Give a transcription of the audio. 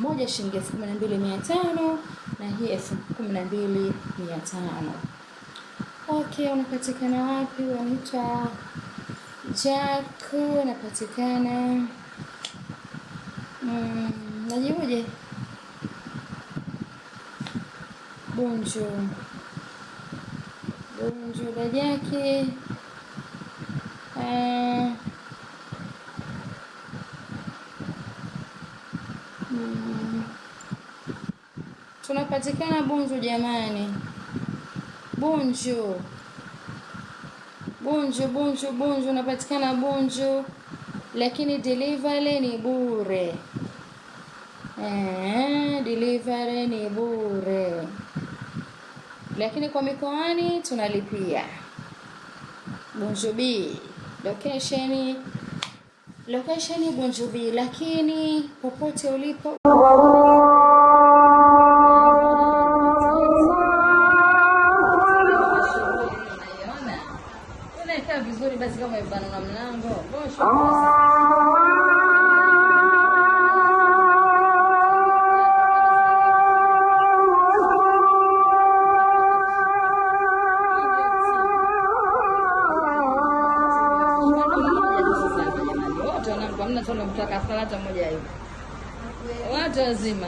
moja shilingi 12,500 na hii 12,500. Okay, unapatikana wapi? Wanaitwa Jack, unapatikana najibuje? Bunju Dajaki. Tunapatikana Bunju jamani. Bunju unapatikana Bunju, lakini delivery ni bure. Delivery ni bure, lakini kwa mikoani tunalipia. Bunju B location Bunju B, lakini popote ulipo unakaa vizuri. Basi kama ibana na mlango mtaka salata moja hivi watu wazima.